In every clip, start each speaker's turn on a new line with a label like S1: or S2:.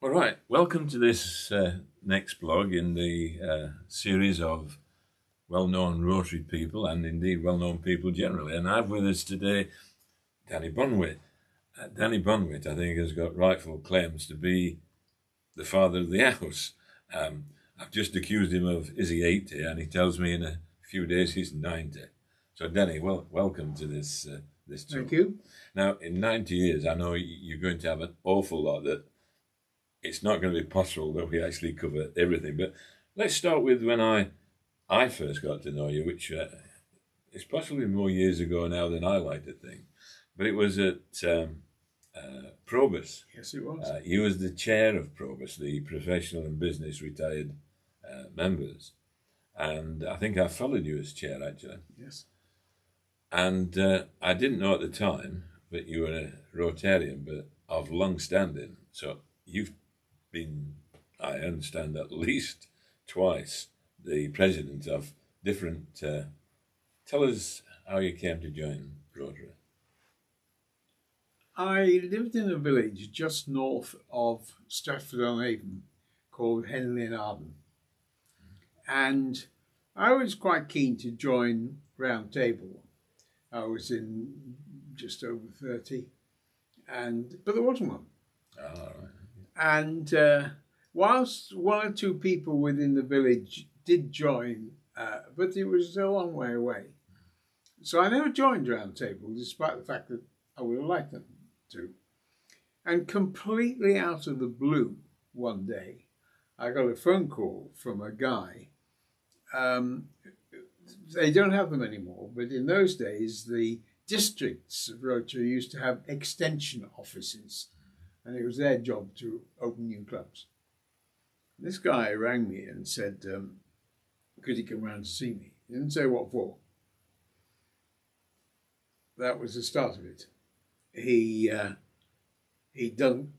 S1: All right, welcome to this next blog in the series of well-known Rotary people and indeed well-known people generally. And I have with us today Danny Bonwitt. Danny Bonwitt, I think, has got rightful claims to be the father of the house. I've just accused him of, is he 80? And he tells me in a few days he's 90. So Danny, welcome to this talk.
S2: Thank you.
S1: Now, in 90 years, I know you're going to have an awful lot that it's not going to be possible that we actually cover everything. But let's start with when I first got to know you, which is possibly more years ago now than I like to think. But it was at Probus.
S2: Yes, it was.
S1: You was the chair of Probus, the professional and business retired members. And I think I followed you as chair, actually.
S2: Yes.
S1: And I didn't know at the time that you were a Rotarian, but of long standing. So you've been, I understand, at least twice the president of different. Tell us how you came to join Rotary.
S2: I lived in a village just north of Stratford-on-Avon called Henley-in-Arden. And I was quite keen to join Round Table. I was in just over 30, but there wasn't one.
S1: Oh, right.
S2: And whilst one or two people within the village did join, but it was a long way away. So I never joined Round Table, despite the fact that I would have liked them to. And completely out of the blue, one day, I got a phone call from a guy. They don't have them anymore, but in those days, the districts of Rotary used to have extension offices, and it was their job to open new clubs. This guy rang me and said, could he come round to see me? He didn't say what for. That was the start of it. He'd done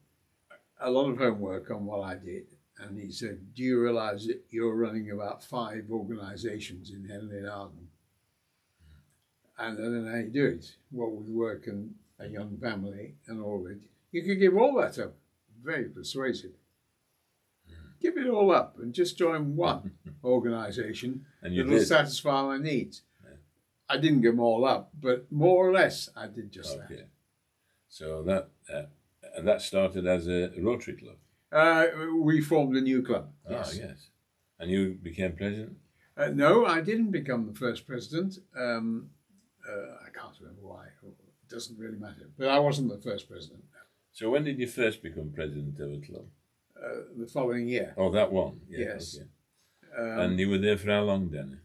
S2: a lot of homework on what I did, and he said, do you realise that you're running about 5 organisations in Henley-in-Arden? And I don't know how you do it, what with work and a young family and all of it. You could give all that up. Very persuasive. Give it all up and just join one organisation that'll satisfy my needs. Yeah. I didn't give them all up, but more or less I did just that.
S1: So that started as a Rotary club?
S2: We formed a new club.
S1: Yes. Oh, yes. And you became president?
S2: No, I didn't become the first president. I can't remember why. It doesn't really matter. But I wasn't the first president.
S1: So when did you first become president of a club?
S2: The following year.
S1: Oh, that one? Yeah,
S2: yes.
S1: Okay. And you were there for how long, Danny?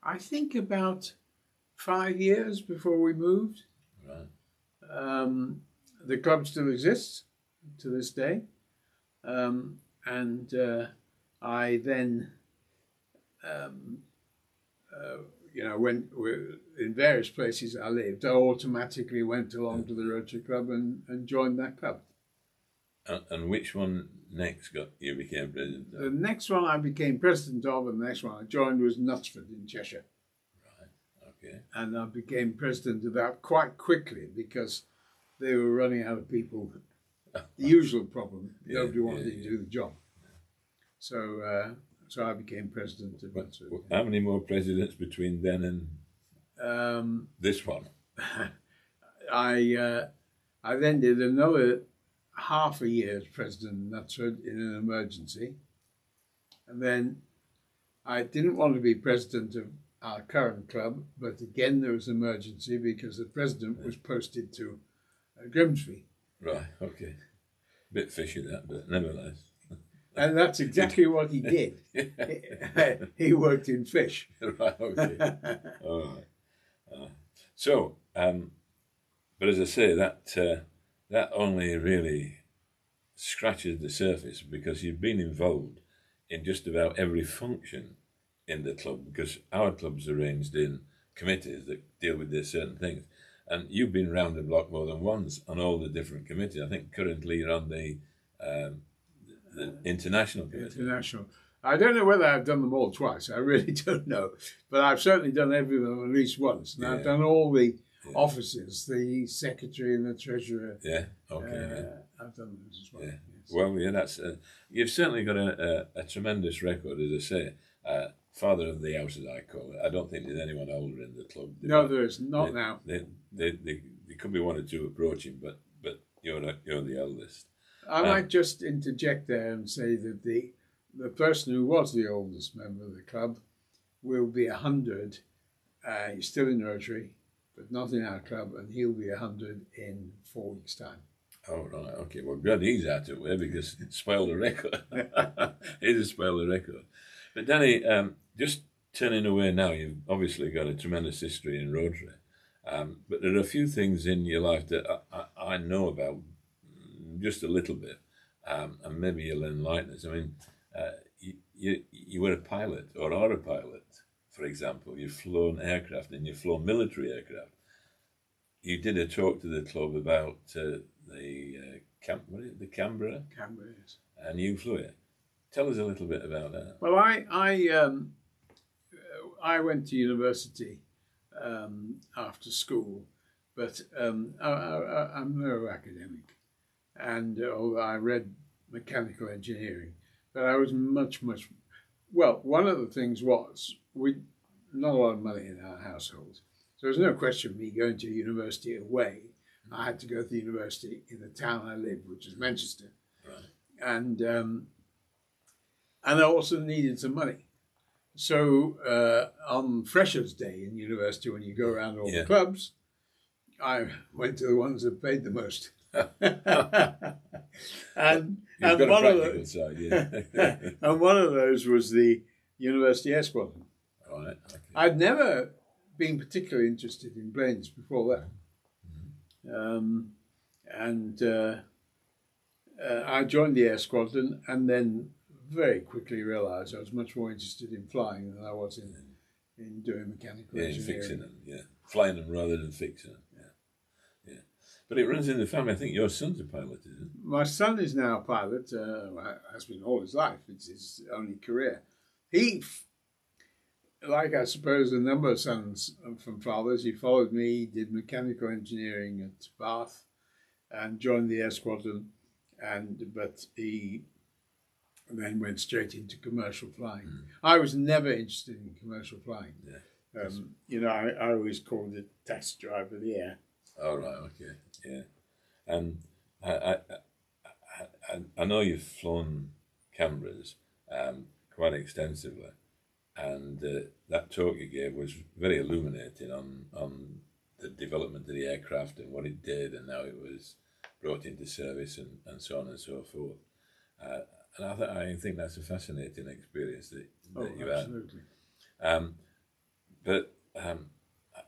S2: I think about 5 years before we moved.
S1: Right.
S2: The club still exists to this day. I then, when in various places I lived, I automatically went along to the Rotary Club and joined that club.
S1: And which one next you became president of?
S2: The next one I became president of, and the next one I joined was Knutsford in Cheshire.
S1: Right, okay.
S2: And I became president of that quite quickly because they were running out of people. The usual problem, nobody wanted to do the job. So I became president of Knutsford.
S1: How many more presidents between then and this one?
S2: I then did another half a year as president of Knutsford in an emergency. And then I didn't want to be president of our current club, but again there was an emergency because the president was posted to Grimsby.
S1: Right, okay. Bit fishy that, but nevertheless.
S2: And that's exactly what he did. He worked in fish.
S1: Right, okay. All right. But as I say, that only really scratches the surface because you've been involved in just about every function in the club, because our club's arranged in committees that deal with these certain things. And you've been round the block more than once on all the different committees. I think currently you're on the international committee.
S2: International. I don't know whether I've done them all twice. I really don't know. But I've certainly done every of them at least once. And I've done all the offices, the secretary and the treasurer.
S1: Yeah, okay.
S2: I've done those as well.
S1: Yeah.
S2: Yes.
S1: Well, yeah, that's you've certainly got a tremendous record, as I say. Father of the house, as I call it. I don't think there's anyone older in the club.
S2: No, there is not now.
S1: There could be one or two approaching, but you're the eldest.
S2: I might just interject there and say that the person who was the oldest member of the club will be 100. He's still in Rotary, but not in our club, and he'll be 100 in 4 weeks' time.
S1: Oh, right, okay. Well, glad he's out of the way because it spoiled the record. It has spoiled the record. But Danny, just turning away now, you've obviously got a tremendous history in Rotary. But there are a few things in your life that I know about just a little bit, and maybe you'll enlighten us. I mean, you were a pilot or are a pilot, for example. You've flown aircraft and you've flown military aircraft. You did a talk to the club about the Canberra?
S2: Canberra, yes.
S1: And you flew it. Tell us a little bit about that.
S2: Well, I went to university after school, but I'm no academic, and although I read mechanical engineering, but I was much well. One of the things was we not a lot of money in our household, so there was no question of me going to university away. I had to go to the university in the town I lived, which is Manchester,
S1: Right.
S2: and I also needed some money. So on Freshers' Day in university, when you go around all the clubs, I went to the ones that paid the most. and
S1: You've got
S2: one
S1: a
S2: of
S1: practical
S2: those,
S1: side, yeah.
S2: and one of those was the University Air Squadron.
S1: Right. Okay.
S2: I'd never been particularly interested in planes before that. I joined the Air Squadron and then very quickly realised I was much more interested in flying than I was in doing mechanical engineering.
S1: In fixing them, yeah. Flying them rather than fixing them, yeah. But it runs in the family. I think your son's a pilot, isn't it?
S2: My son is now a pilot, has been all his life. It's his only career. He, like I suppose a number of sons from fathers, he followed me, did mechanical engineering at Bath and joined the Air Squadron, but he then went straight into commercial flying. I was never interested in commercial flying. Yeah. I always called it taxi driver of the air.
S1: Oh, right, okay, yeah. And I know you've flown Canberras quite extensively, and that talk you gave was very illuminating on the development of the aircraft and what it did and how it was brought into service and so on and so forth. And I think that's a fascinating experience that you had.
S2: Absolutely.
S1: But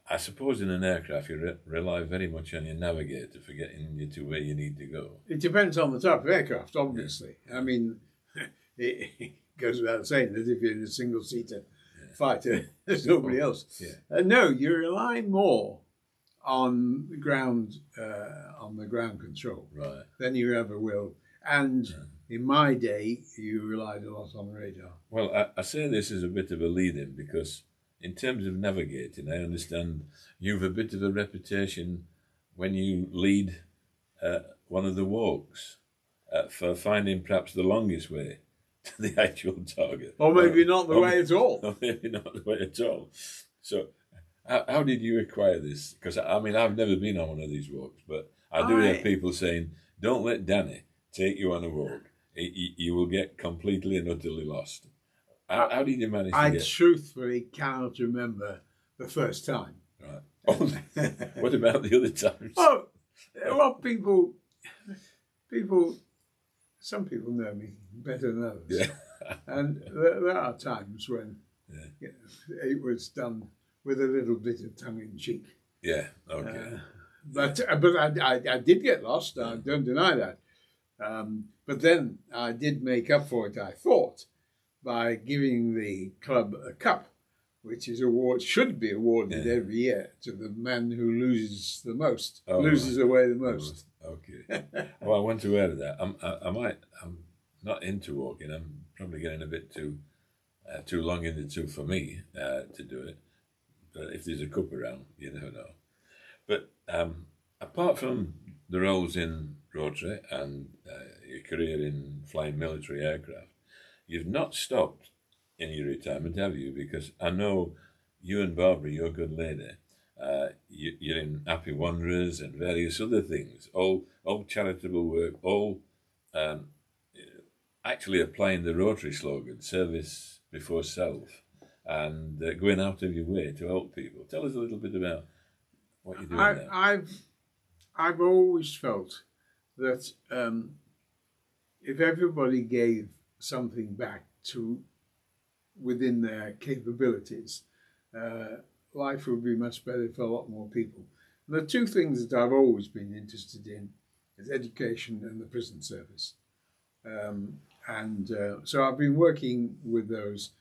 S1: I suppose in an aircraft you rely very much on your navigator for getting you to where you need to go.
S2: It depends on the type of aircraft, obviously. Yeah. I mean, it goes without saying that if you're in a single-seater fighter, there's nobody else.
S1: Yeah.
S2: No, you rely more on the ground control than you ever will. And in my day, you relied a lot on radar.
S1: Well, I say this as a bit of a lead-in because in terms of navigating, I understand you've a bit of a reputation when you lead one of the walks for finding perhaps the longest way to the actual target.
S2: Or maybe not the way at all.
S1: Or maybe not the way at all. So how did you acquire this? Because, I mean, I've never been on one of these walks, but I do hear people saying, don't let Danny take you on a walk. You will get completely and utterly lost. How did you manage to get... I
S2: truthfully cannot remember the first time.
S1: Right. Oh, what about the other times?
S2: Oh, well, some people know me better than others.
S1: Yeah.
S2: And there are times when it was done with a little bit of tongue-in-cheek.
S1: Yeah, okay.
S2: But I did get lost, I don't deny that. But then I did make up for it, I thought, by giving the club a cup, which should be awarded every year to the man who loses the most, loses away the most.
S1: Okay. Well, I wasn't aware of that. I'm not into walking. I'm probably getting a bit too long in the tooth for me to do it. But if there's a cup around, you never know. But apart from the roles in Rotary and your career in flying military aircraft, you've not stopped in your retirement, have you? Because I know you and Barbara, your good lady, you're in Happy Wanderers and various other things, all charitable work, all um, actually applying the Rotary slogan, service before self, and going out of your way to help people. Tell us a little bit about what you're doing there.
S2: I've always felt that if everybody gave something back to within their capabilities, life would be much better for a lot more people. The two things that I've always been interested in is education and the prison service. So I've been working with those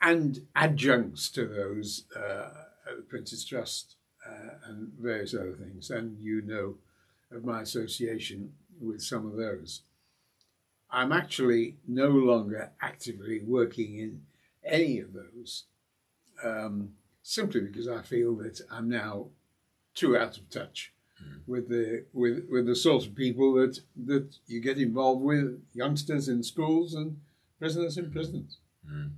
S2: and adjuncts to those at the Prince's Trust and various other things. And you know of my association with some of those. I'm actually no longer actively working in any of those, simply because I feel that I'm now too out of touch with the sort of people that you get involved with, youngsters in schools and prisoners in prisons.
S1: Mm.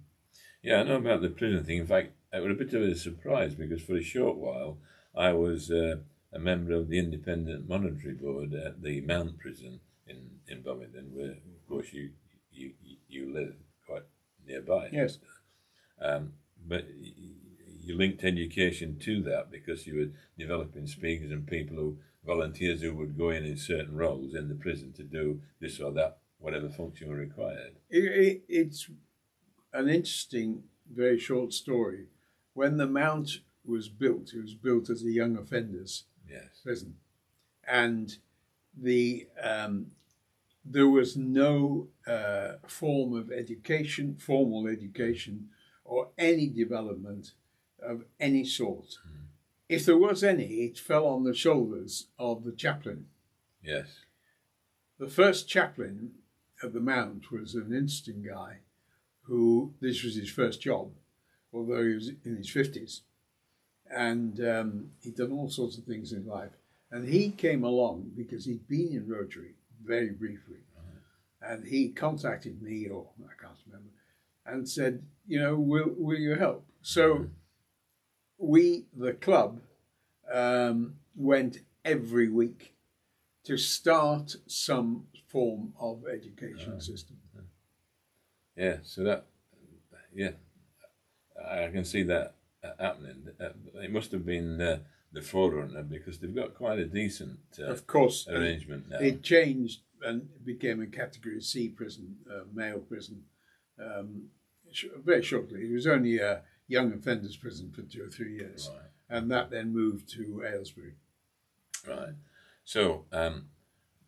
S1: Yeah, I know about the prison thing. In fact, it was a bit of a surprise because for a short while I was a member of the Independent Monitory Board at the Mount Prison in Birmingham, where, of course, you live quite nearby.
S2: Yes.
S1: But you linked education to that because you were developing speakers and volunteers who would go in certain roles in the prison to do this or that, whatever function were required.
S2: It's an interesting, very short story. When the Mount was built, it was built as a young offenders prison, and there was no form of education, formal education, or any development of any sort. Mm. If there was any, it fell on the shoulders of the chaplain.
S1: Yes.
S2: The first chaplain at the Mount was an interesting guy who, this was his first job, although he was in his 50s. And he'd done all sorts of things in life. And he came along because he'd been in Rotary very briefly. And he contacted me, or I can't remember, and said, will you help? So we, the club, went every week to start some form of education system.
S1: Yeah, so I can see that happening. It must have been the forerunner because they've got quite a decent
S2: of course,
S1: arrangement now.
S2: It changed and became a Category C prison, male prison, very shortly. It was only a young offenders prison for 2 or 3 years, right. And that then moved to Aylesbury.
S1: Right. So,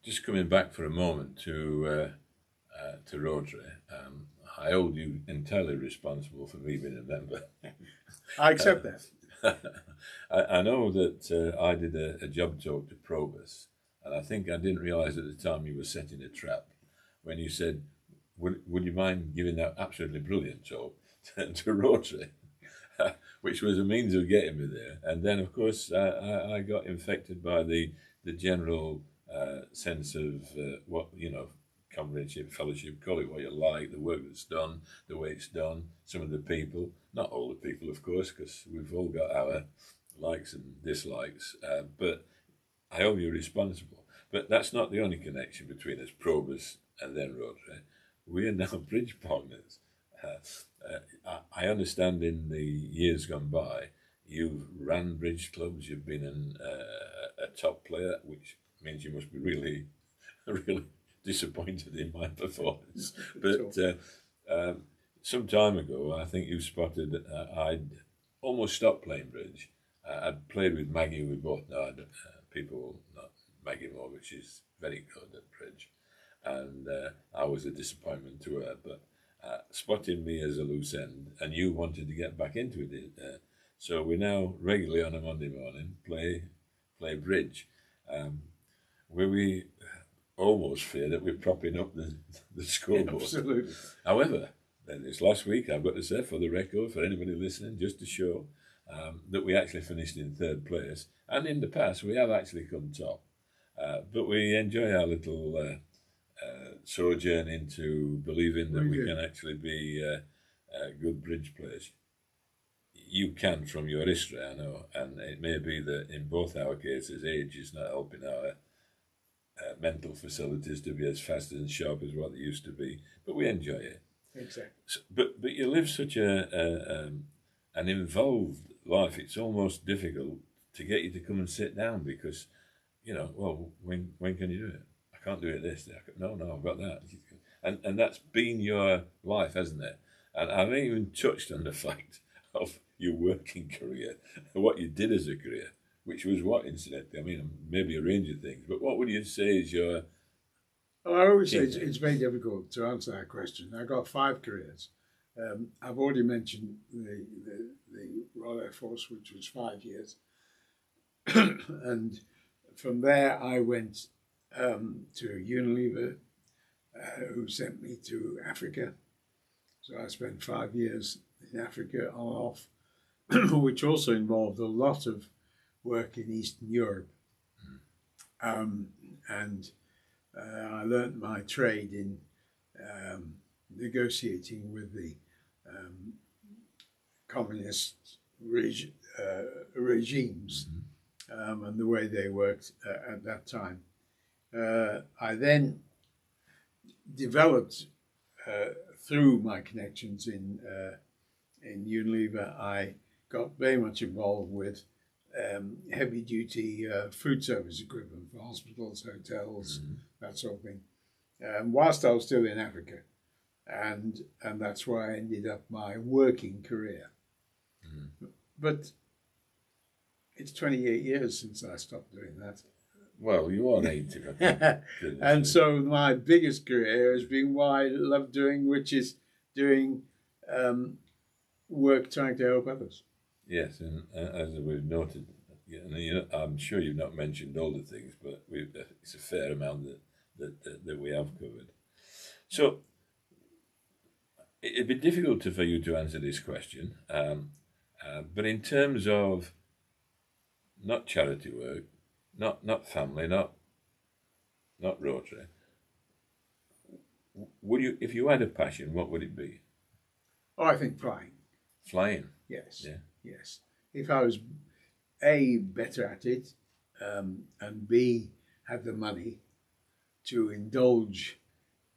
S1: just coming back for a moment to Rotary, I hold you entirely responsible for me being a member.
S2: I accept that.
S1: I know that I did a job talk to Probus, and I think I didn't realise at the time you were setting a trap when you said, would you mind giving that absolutely brilliant talk to Rotary, which was a means of getting me there. And then, of course, I got infected by the general sense of what, comradeship, fellowship, call it what you like, the work that's done, the way it's done, some of the people, not all the people, of course, because we've all got our likes and dislikes, but I hope you're responsible. But that's not the only connection between us, Probus and then Rotary. We are now bridge partners. I understand in the years gone by, you've ran bridge clubs, you've been a top player, which means you must be really, really disappointed in my performance. But some time ago, I think you spotted I'd almost stopped playing bridge. I'd played with Maggie, we both know people, not Maggie Moore, but she's very good at bridge. And I was a disappointment to her, but spotted me as a loose end, and you wanted to get back into it. So we now regularly on a Monday morning play bridge, where we almost fear that we're propping up the scoreboard.
S2: Absolutely.
S1: However, then this last week, I've got to say, for the record, for anybody listening, just to show, that we actually finished in third place. And in the past, we have actually come top. But we enjoy our little sojourn into believing that we can actually be good bridge players. You can from your history, I know, and it may be that in both our cases, age is not helping our mental facilities to be as fast and sharp as what they used to be, but we enjoy it.
S2: Exactly.
S1: So, but you live such an involved life. It's almost difficult to get you to come and sit down because, well, when can you do it? I can't do it this day. No, I've got that. And that's been your life, hasn't it? And I haven't even touched on the fact of your working career, what you did as a career, which was what, incidentally? I mean, maybe a range of things, but what would you say is your...
S2: Well, I always say it's very difficult to answer that question. I got 5 careers. I've already mentioned the Royal Air Force, which was 5 years. And from there, I went to Unilever, who sent me to Africa. So I spent 5 years in Africa on and off, which also involved a lot of work in Eastern Europe. And I learnt my trade in negotiating with the communist regimes and the way they worked at that time. I then developed through my connections in Unilever. I got very much involved with heavy-duty food service equipment for hospitals, hotels, that sort of thing. Whilst I was still in Africa, and that's where I ended up my working career. But it's 28 years since I stopped doing that.
S1: Well, you are 80.
S2: And so my biggest career has been what I love doing, which is doing work trying to help others.
S1: Yes, and as we've noted, I'm sure you've not mentioned all the things, but it's a fair amount that we have covered. So it'd be difficult for you to answer this question, but in terms of not charity work, not family, not Rotary, would you, if you had a passion, what would it be?
S2: Oh, I think flying.
S1: Flying?
S2: Yes.
S1: Yeah.
S2: Yes. If I was A, better at it, and B, had the money to indulge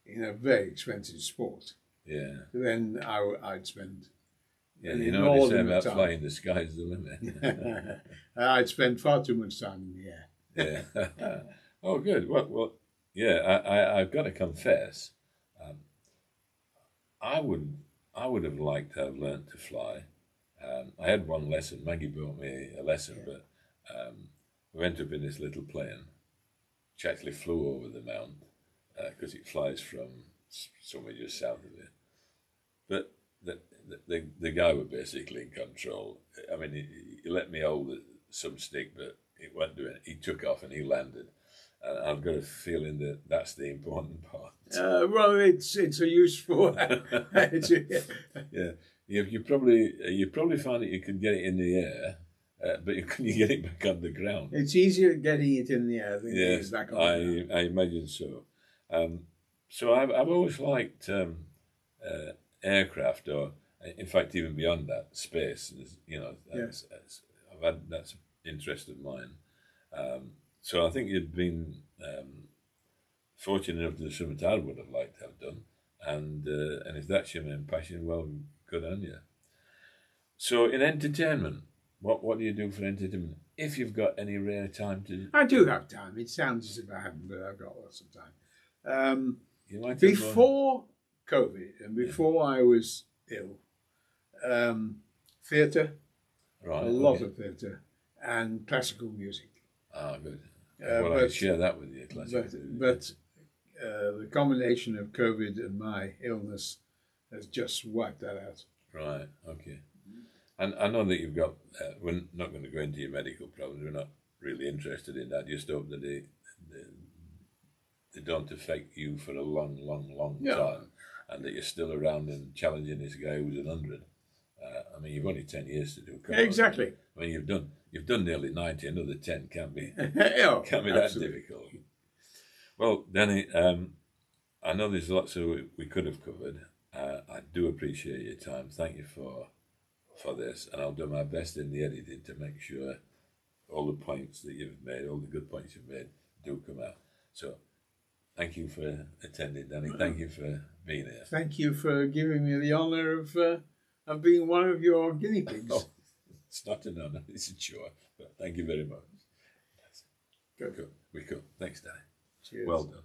S2: in a very expensive sport, then I'd spend
S1: you know what they say about flying, the sky's the limit.
S2: I'd spend far too much time in the air.
S1: Yeah. Oh, good. Well, yeah, I've got to confess, I would have liked to have learnt to fly. I had one lesson. Maggie brought me a lesson, but we went up in this little plane, which actually flew over the mount because it flies from somewhere just south of it. But the guy was basically in control. I mean, he let me hold some stick, but it wasn't doing it. He took off and he landed. And I've got a feeling that that's the important part.
S2: Well, it's a useful.
S1: Yeah, you probably find that you could get it in the air, but can you get it back on the ground?
S2: It's easier getting it in the air than getting it back on the ground.
S1: I imagine so. So I've always liked aircraft, or in fact even beyond that, space. That's an interest of mine. So I think you'd been fortunate enough to do something I would have liked to have done, and if that's your main passion, well, good on you. So in entertainment, what do you do for entertainment? If you've got any rare time to...
S2: I do have time. It sounds as if I haven't, but I've got lots of time. Before COVID and before I was ill, theatre, a lot of theatre, and classical music.
S1: Ah, good. Well, I share that with you, classical music.
S2: But the combination of COVID and my illness has just wiped that out.
S1: Right, okay. And I know that you've got, we're not going to go into your medical problems, we're not really interested in that, just hope that they don't affect you for a long time, and that you're still around and challenging this guy who's 100 I mean, you've only 10 years to do.
S2: Exactly.
S1: I mean, you've done nearly 90. Another 10 can't be
S2: Yeah,
S1: can't be that difficult. Well, Danny, I know there's lots of we could have covered. I do appreciate your time. Thank you for this, and I'll do my best in the editing to make sure all the points that you've made, all the good points you've made, do come out. So, thank you for attending, Danny. Thank you for being here.
S2: Thank you for giving me the honour of being one of your guinea pigs.
S1: Oh, it's not an honour, it's a chore. But thank you very much.
S2: Good.
S1: Cool. We cool. Thanks, Danny.
S2: Cheers.
S1: Well done.